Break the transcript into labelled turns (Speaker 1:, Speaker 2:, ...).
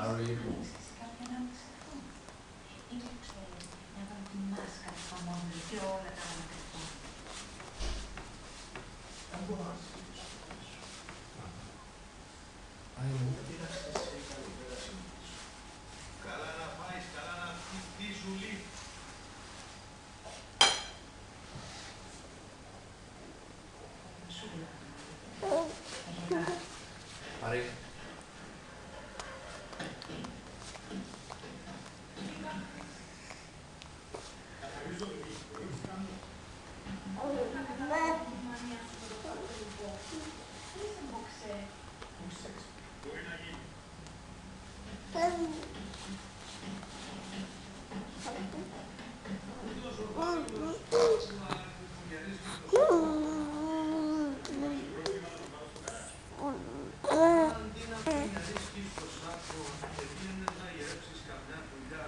Speaker 1: Καλά να φάεις, καλά να πεις ζουλή. Πάρε. Αντί να πει να ρίσκεις το σάκο και πήγαινες να γερέψεις καμιά δουλειά,